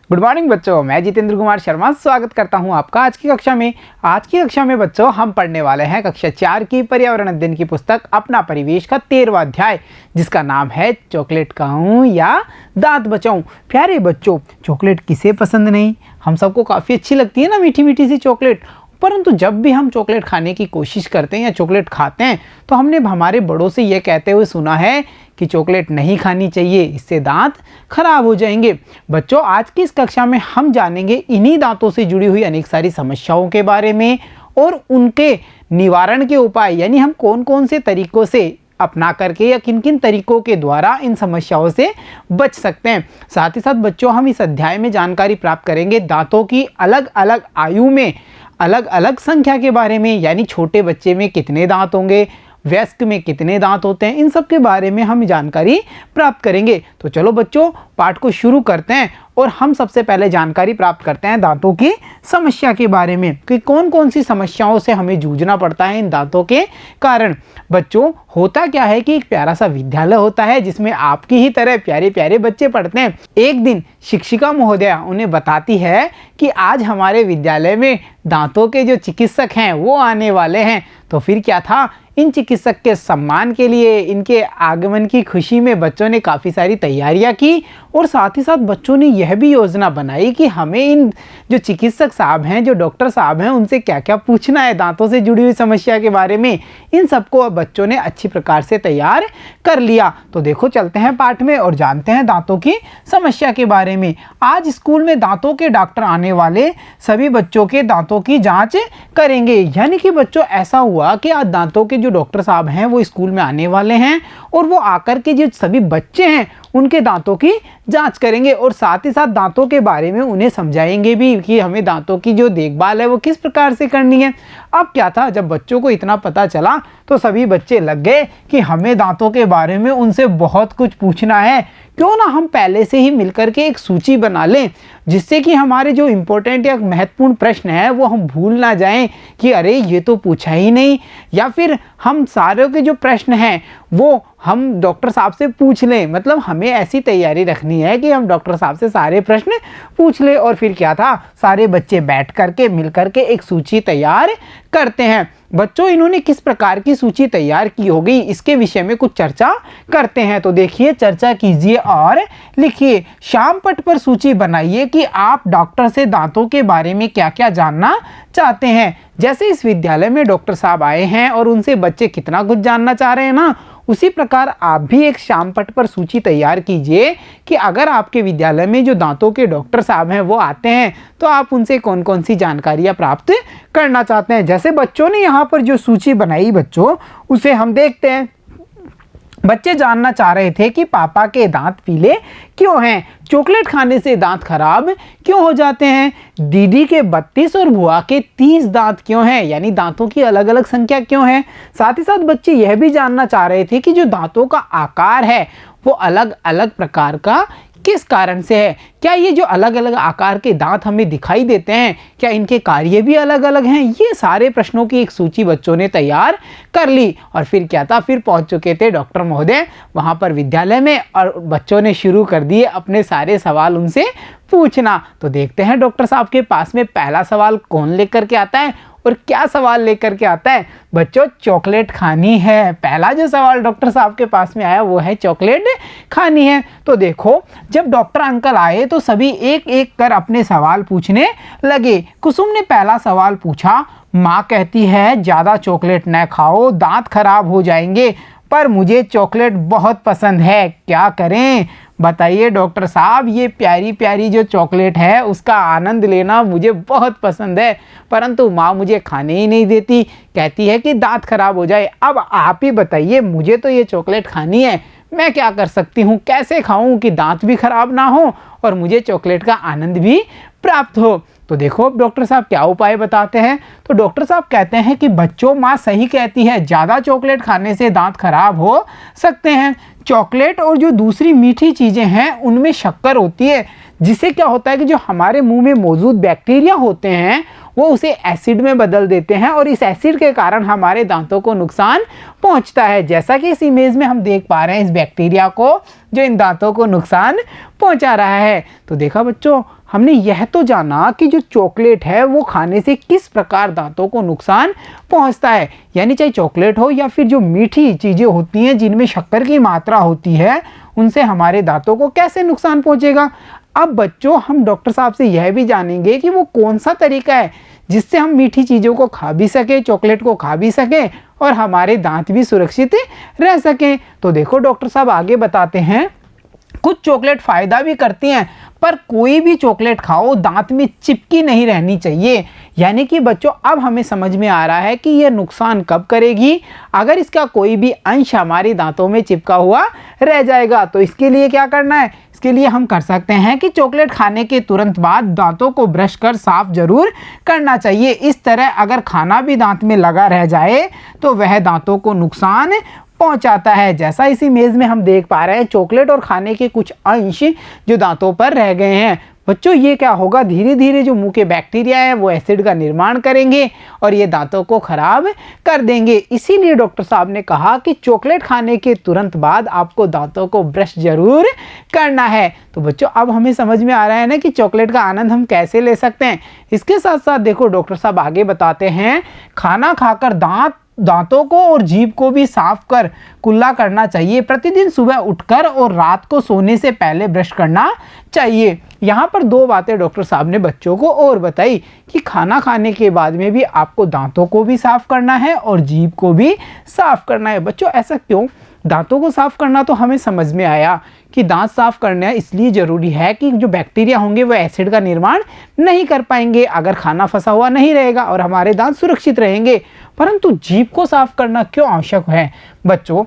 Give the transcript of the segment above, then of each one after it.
Good morning बच्चों, मैं जितेंद्र कुमार शर्मा स्वागत करता हूं आपका आज की कक्षा में। आज की कक्षा में बच्चों हम पढ़ने वाले हैं कक्षा 4 की पर्यावरण अध्ययन की पुस्तक अपना परिवेश का 13वां अध्याय, जिसका नाम है चॉकलेट खाऊं या दांत बचाऊं। प्यारे बच्चों, चॉकलेट किसे पसंद नहीं, हम सबको काफ़ी अच्छी लगती है ना मीठी मीठी सी चॉकलेट। परंतु जब भी हम चॉकलेट खाने की कोशिश करते हैं या चॉकलेट खाते हैं तो हमने हमारे बड़ों से ये कहते हुए सुना है कि चॉकलेट नहीं खानी चाहिए, इससे दांत खराब हो जाएंगे। बच्चों, आज की इस कक्षा में हम जानेंगे इन्हीं दांतों से जुड़ी हुई अनेक सारी समस्याओं के बारे में और उनके निवारण के उपाय, यानी हम कौन कौन से तरीकों से अपना करके या किन किन तरीकों के द्वारा इन समस्याओं से बच सकते हैं। साथ ही साथ बच्चों, हम इस अध्याय में जानकारी प्राप्त करेंगे दांतों की अलग अलग आयु में अलग अलग संख्या के बारे में, यानी छोटे बच्चे में कितने दांत होंगे, वयस्क में कितने दांत होते हैं, इन सब के बारे में हम जानकारी प्राप्त करेंगे। तो चलो बच्चों, पाठ को शुरू करते हैं और हम सबसे पहले जानकारी प्राप्त करते हैं दांतों की समस्या के बारे में कि कौन कौन सी समस्याओं से हमें जूझना पड़ता है इन दांतों के कारण। बच्चों, होता क्या है कि एक प्यारा सा विद्यालय होता है जिसमें आपकी ही तरह प्यारे प्यारे बच्चे पढ़ते हैं। एक दिन शिक्षिका महोदया उन्हें बताती है कि आज हमारे विद्यालय में दांतों के जो चिकित्सक हैं वो आने वाले हैं। तो फिर क्या था, इन चिकित्सक के सम्मान के लिए, इनके आगमन की खुशी में बच्चों ने काफ़ी सारी तैयारियां की और साथ ही साथ बच्चों ने यह भी योजना बनाई कि हमें इन जो चिकित्सक साहब हैं, जो डॉक्टर साहब हैं, उनसे क्या क्या पूछना है दांतों से जुड़ी हुई समस्या के बारे में। इन सबको अब बच्चों ने अच्छी प्रकार से तैयार कर लिया। तो देखो, चलते हैं पाठ में और जानते हैं दांतों की समस्या के बारे में। आज स्कूल में दांतों के डॉक्टर आने वाले, सभी बच्चों के दांतों की जाँच करेंगे। यानी कि बच्चों, ऐसा हुआ कि आज दांतों के जो डॉक्टर साहब हैं वो स्कूल में आने वाले हैं और वो आकर के जो सभी बच्चे हैं उनके दांतों की जांच करेंगे और साथ ही साथ दांतों के बारे में उन्हें समझाएंगे भी कि हमें दांतों की जो देखभाल है वो किस प्रकार से करनी है। अब क्या था, जब बच्चों को इतना पता चला तो सभी बच्चे लग गए कि हमें दांतों के बारे में उनसे बहुत कुछ पूछना है। क्यों ना हम पहले से ही मिलकर के एक सूची बना लें, जिससे कि हमारे जो इम्पोर्टेंट या महत्वपूर्ण प्रश्न है वो हम भूल ना जाएं कि अरे ये तो पूछा ही नहीं, या फिर हम सारे के जो प्रश्न हैं वो हम डॉक्टर साहब से पूछ लें। मतलब हमें ऐसी तैयारी रखनी है कि हम डॉक्टर साहब से सारे प्रश्न पूछ लें। और फिर क्या था, सारे बच्चे बैठ करके मिल करके एक सूची तैयार करते हैं। बच्चों, इन्होंने किस प्रकार की सूची तैयार की होगी, इसके विषय में कुछ चर्चा करते हैं। तो देखिए, चर्चा कीजिए और लिखिए। शाम पट पर सूची बनाइए कि आप डॉक्टर से दांतों के बारे में क्या क्या जानना चाहते हैं। जैसे इस विद्यालय में डॉक्टर साहब आए हैं और उनसे बच्चे कितना कुछ जानना चाह रहे हैं ना, उसी प्रकार आप भी एक शाम पट पर सूची तैयार कीजिए कि अगर आपके विद्यालय में जो दांतों के डॉक्टर साहब हैं वो आते हैं तो आप उनसे कौन कौन सी जानकारियां प्राप्त करना चाहते हैं। जैसे बच्चों ने यहाँ पर जो सूची बनाई बच्चों, उसे हम देखते हैं। बच्चे जानना चाह रहे थे कि पापा के दांत पीले क्यों हैं, चॉकलेट खाने से दांत खराब क्यों हो जाते हैं, दीदी के 32 और बुआ के 30 दांत क्यों हैं, यानी दांतों की अलग अलग संख्या क्यों है। साथ ही साथ बच्चे यह भी जानना चाह रहे थे कि जो दांतों का आकार है वो अलग अलग प्रकार का किस कारण से है। क्या ये जो अलग अलग आकार के दांत हमें दिखाई देते हैं, क्या इनके कार्य भी अलग अलग हैं। ये सारे प्रश्नों की एक सूची बच्चों ने तैयार कर ली। और फिर क्या था, फिर पहुंच चुके थे डॉक्टर महोदय वहां पर विद्यालय में और बच्चों ने शुरू कर दिए अपने सारे सवाल उनसे पूछना। तो देखते हैं डॉक्टर साहब के पास में पहला सवाल कौन लेकर के आता है और क्या सवाल लेकर के आता है। बच्चों, चॉकलेट खानी है। पहला जो सवाल डॉक्टर साहब के पास में आया वो है चॉकलेट खानी है। तो देखो, जब डॉक्टर अंकल आए तो सभी एक एक कर अपने सवाल पूछने लगे। कुसुम ने पहला सवाल पूछा, माँ कहती है ज़्यादा चॉकलेट न खाओ, दांत खराब हो जाएंगे, पर मुझे चॉकलेट बहुत पसंद है, क्या करें। बताइए डॉक्टर साहब, ये प्यारी प्यारी जो चॉकलेट है उसका आनंद लेना मुझे बहुत पसंद है, परंतु माँ मुझे खाने ही नहीं देती, कहती है कि दांत खराब हो जाए। अब आप ही बताइए, मुझे तो ये चॉकलेट खानी है, मैं क्या कर सकती हूँ, कैसे खाऊं कि दांत भी खराब ना हो और मुझे चॉकलेट का आनंद भी प्राप्त हो। तो देखो अब डॉक्टर साहब क्या उपाय बताते हैं। तो डॉक्टर साहब कहते हैं कि बच्चों, माँ सही कहती है, ज़्यादा चॉकलेट खाने से दांत खराब हो सकते हैं। चॉकलेट और जो दूसरी मीठी चीज़ें हैं उनमें शक्कर होती है, जिससे क्या होता है कि जो हमारे मुंह में मौजूद बैक्टीरिया होते हैं वो उसे एसिड में बदल देते हैं और इस एसिड के कारण हमारे दांतों को नुकसान पहुंचता है। जैसा कि इस इमेज में हम देख पा रहे हैं इस बैक्टीरिया को जो इन दांतों को नुकसान पहुंचा रहा है। तो देखा बच्चों, हमने यह तो जाना कि जो चॉकलेट है वो खाने से किस प्रकार दांतों को नुकसान पहुंचता है, यानी चाहे चॉकलेट हो या फिर जो मीठी चीज़ें होती हैं जिनमें शक्कर की मात्रा होती है, उनसे हमारे दांतों को कैसे नुकसान पहुंचेगा। अब बच्चों हम डॉक्टर साहब से यह भी जानेंगे कि वो कौन सा तरीका है जिससे हम मीठी चीज़ों को खा भी सकें, चॉकलेट को खा भी सकें और हमारे दांत भी सुरक्षित रह सकें। तो देखो डॉक्टर साहब आगे बताते हैं, कुछ चॉकलेट फ़ायदा भी करती हैं, पर कोई भी चॉकलेट खाओ दांत में चिपकी नहीं रहनी चाहिए। यानी कि बच्चों अब हमें समझ में आ रहा है कि यह नुकसान कब करेगी, अगर इसका कोई भी अंश हमारे दांतों में चिपका हुआ रह जाएगा। तो इसके लिए क्या करना है, इसके लिए हम कर सकते हैं कि चॉकलेट खाने के तुरंत बाद दांतों को ब्रश कर साफ जरूर करना चाहिए। इस तरह अगर खाना भी दांत में लगा रह जाए तो वह दांतों को नुकसान पहुंचाता है। जैसा इस इमेज में हम देख पा रहे हैं, चॉकलेट और खाने के कुछ अंश जो दांतों पर रह गए हैं। बच्चों ये क्या होगा, धीरे धीरे जो मुंह के बैक्टीरिया है वो एसिड का निर्माण करेंगे और ये दांतों को खराब कर देंगे। इसीलिए डॉक्टर साहब ने कहा कि चॉकलेट खाने के तुरंत बाद आपको दांतों को ब्रश जरूर करना है। तो बच्चों अब हमें समझ में आ रहा है ना कि चॉकलेट का आनंद हम कैसे ले सकते हैं। इसके साथ साथ देखो डॉक्टर साहब आगे बताते हैं, खाना खाकर दांतों को और जीभ को भी साफ कर कुल्ला करना चाहिए। प्रतिदिन सुबह उठकर और रात को सोने से पहले ब्रश करना चाहिए। यहाँ पर दो बातें डॉक्टर साहब ने बच्चों को और बताई कि खाना खाने के बाद में भी आपको दांतों को भी साफ करना है और जीभ को भी साफ करना है। बच्चों ऐसा क्यों, दांतों को साफ करना तो हमें समझ में आया कि दांत साफ करना इसलिए ज़रूरी है कि जो बैक्टीरिया होंगे वो एसिड का निर्माण नहीं कर पाएंगे अगर खाना फंसा हुआ नहीं रहेगा और हमारे दांत सुरक्षित रहेंगे। परंतु जीभ को साफ करना क्यों आवश्यक है। बच्चों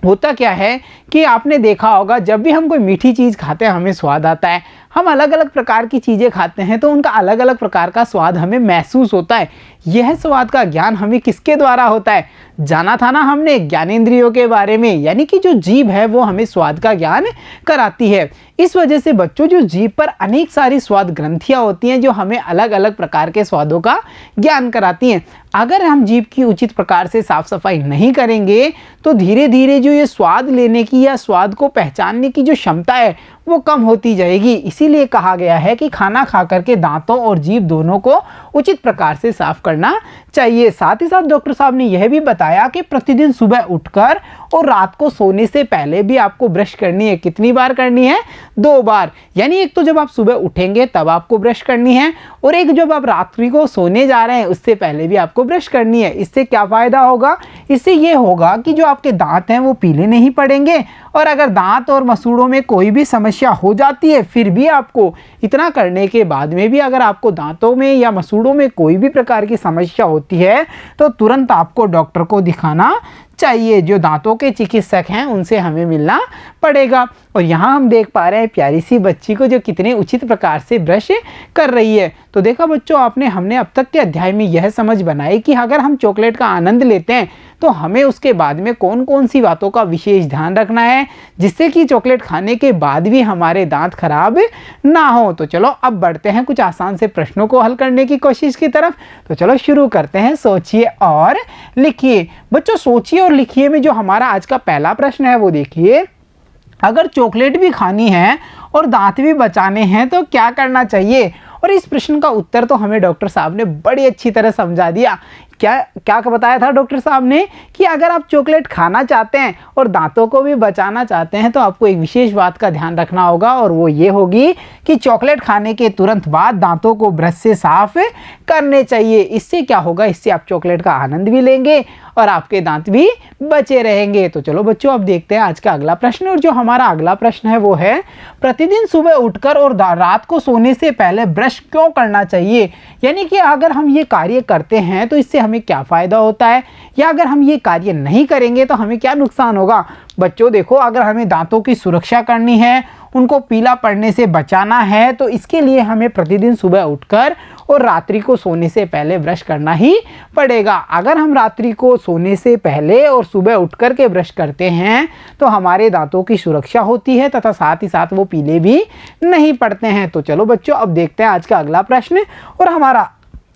होता क्या है कि आपने देखा होगा, जब भी हम कोई मीठी चीज़ खाते हैं हमें स्वाद आता है। हम अलग अलग प्रकार की चीज़ें खाते हैं तो उनका अलग अलग प्रकार का स्वाद हमें महसूस होता है। यह स्वाद का ज्ञान हमें किसके द्वारा होता है, जाना था ना हमने ज्ञानेंद्रियों के बारे में, यानी कि जो जीभ है वो हमें स्वाद का ज्ञान कराती है। इस वजह से बच्चों जो जीभ पर अनेक सारी स्वाद ग्रंथियाँ होती हैं जो हमें अलग अलग प्रकार के स्वादों का ज्ञान कराती हैं। अगर हम जीभ की उचित प्रकार से साफ सफाई नहीं करेंगे तो धीरे धीरे जो ये स्वाद लेने की या स्वाद को पहचानने की जो क्षमता है वो कम होती जाएगी। इसीलिए कहा गया है कि खाना खा करके दांतों और जीभ दोनों को उचित प्रकार से साफ करना चाहिए। साथ ही साथ डॉक्टर साहब ने यह भी बताया कि प्रतिदिन सुबह उठकर और रात को सोने से पहले भी आपको ब्रश करनी है। कितनी बार करनी है, 2 बार। यानी एक तो जब आप सुबह उठेंगे तब आपको ब्रश करनी है और एक जब आप रात्रि को सोने जा रहे हैं उससे पहले भी आपको ब्रश करनी है। इससे क्या फ़ायदा होगा, इससे ये होगा कि जो आपके दांत हैं वो पीले नहीं पड़ेंगे और अगर दांत और मसूड़ों में कोई भी समस्या हो जाती है फिर भी आपको इतना करने के बाद में भी अगर आपको दांतों में या मसूड़ों में कोई भी प्रकार की समस्या होती है तो तुरंत आपको डॉक्टर को दिखाना चाहिए। जो दांतों के चिकित्सक हैं उनसे हमें मिलना पड़ेगा। और यहाँ हम देख पा रहे हैं प्यारी सी बच्ची को जो कितने उचित प्रकार से ब्रश कर रही है। तो देखा बच्चों हमने अब तक के अध्याय में यह समझ बनाई कि अगर हम चॉकलेट का आनंद लेते हैं तो हमें उसके बाद में कौन कौन सी बातों का विशेष ध्यान रखना है जिससे कि चॉकलेट खाने के बाद भी हमारे दांत खराब ना हो। तो चलो अब बढ़ते हैं कुछ आसान से प्रश्नों को हल करने की कोशिश की तरफ। तो चलो शुरू करते हैं, सोचिए और लिखिए। बच्चों सोचिए और लिखिए में जो हमारा आज का पहला प्रश्न है वो देखिए, अगर चॉकलेट भी खानी है और दांत भी बचाने हैं तो क्या करना चाहिए। और इस प्रश्न का उत्तर तो हमें डॉक्टर साहब ने बड़ी अच्छी तरह समझा दिया। क्या बताया था डॉक्टर साहब ने कि अगर आप चॉकलेट खाना चाहते हैं और दांतों को भी बचाना चाहते हैं तो आपको एक विशेष बात का ध्यान रखना होगा और वो ये होगी कि चॉकलेट खाने के तुरंत बाद दांतों को ब्रश से साफ करने चाहिए। इससे क्या होगा, इससे आप चॉकलेट का आनंद भी लेंगे और आपके दांत भी बचे रहेंगे। तो चलो बच्चों अब देखते हैं आज का अगला प्रश्न। और जो हमारा अगला प्रश्न है वो है, प्रतिदिन सुबह उठकर और रात को सोने से पहले ब्रश क्यों करना चाहिए। यानी कि अगर हम ये कार्य करते हैं तो इससे हमें क्या फ़ायदा होता है या अगर हम ये कार्य नहीं करेंगे तो हमें क्या नुकसान होगा। बच्चों देखो, अगर हमें दांतों की सुरक्षा करनी है, उनको पीला पड़ने से बचाना है तो इसके लिए हमें प्रतिदिन सुबह उठकर और रात्रि को सोने से पहले ब्रश करना ही पड़ेगा। अगर हम रात्रि को सोने से पहले और सुबह उठकर के ब्रश करते हैं तो हमारे दांतों की सुरक्षा होती है तथा साथ ही साथ वो पीले भी नहीं पड़ते हैं। तो चलो बच्चों अब देखते हैं आज का अगला प्रश्न। और हमारा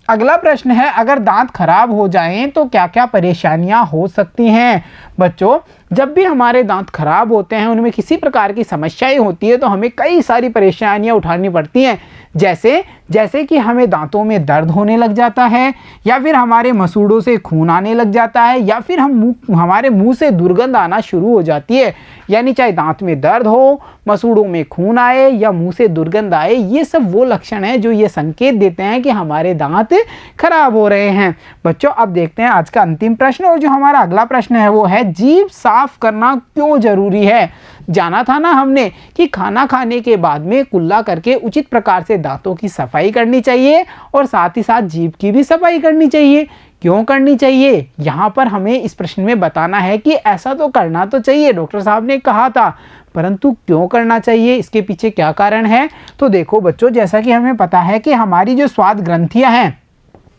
अगला प्रश्न है, अगर दांत खराब हो जाएं तो क्या क्या परेशानियां हो सकती हैं। बच्चों जब भी हमारे दांत खराब होते हैं, उनमें किसी प्रकार की समस्याएं होती है, तो हमें कई सारी परेशानियां उठानी पड़ती हैं। जैसे कि हमें दांतों में दर्द होने लग जाता है, या फिर हमारे मसूड़ों से खून आने लग जाता है, या फिर हमारे मुंह से दुर्गंध आना शुरू हो जाती है। यानी चाहे दांत में दर्द हो, मसूड़ों में खून आए या मुंह से दुर्गंध आए, ये सब वो लक्षण हैं जो ये संकेत देते हैं कि हमारे दांत खराब हो रहे हैं। बच्चों, अब देखते हैं आज का अंतिम प्रश्न, और जो हमारा अगला प्रश्न है वो है, जीभ साफ करना क्यों जरूरी है। जाना था ना हमने कि खाना खाने के बाद में कुल्ला करके उचित प्रकार से दांतों की सफाई करनी चाहिए, और साथ ही साथ जीभ की भी सफाई करनी चाहिए। क्यों करनी चाहिए, यहाँ पर हमें इस प्रश्न में बताना है कि ऐसा तो करना तो चाहिए, डॉक्टर साहब ने कहा था, परंतु क्यों करना चाहिए, इसके पीछे क्या कारण है। तो देखो बच्चों, जैसा कि हमें पता है कि हमारी जो स्वाद ग्रंथियां हैं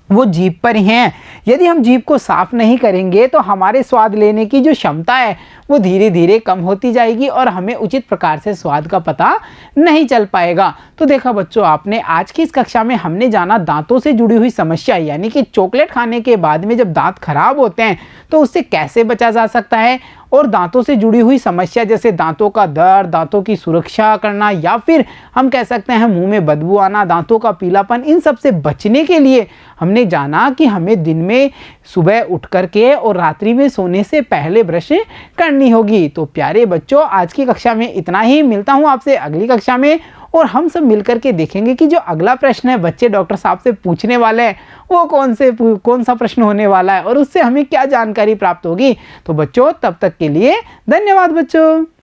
वो जीभ पर ही हैं। यदि हम जीभ को साफ नहीं करेंगे तो हमारे स्वाद लेने की जो क्षमता है वो धीरे धीरे कम होती जाएगी, और हमें उचित प्रकार से स्वाद का पता नहीं चल पाएगा। तो देखा बच्चों, आपने आज की इस कक्षा में हमने जाना दांतों से जुड़ी हुई समस्या, यानी कि चॉकलेट खाने के बाद में जब दांत खराब होते हैं तो उससे कैसे बचा जा सकता है, और दांतों से जुड़ी हुई समस्या जैसे दांतों का दर्द, दांतों की सुरक्षा करना, या फिर हम कह सकते हैं मुंह में बदबू आना, दांतों का पीलापन, इन सब से बचने के लिए हमने जाना कि हमें दिन में सुबह उठ करके और रात्रि में सोने से पहले ब्रश करनी होगी। तो प्यारे बच्चों, आज की कक्षा में इतना ही। मिलता हूँ आपसे अगली कक्षा में, और हम सब मिलकर के देखेंगे कि जो अगला प्रश्न है बच्चे डॉक्टर साहब से पूछने वाले हैं वो कौन सा प्रश्न होने वाला है, और उससे हमें क्या जानकारी प्राप्त होगी। तो बच्चों, तब तक के लिए धन्यवाद बच्चों।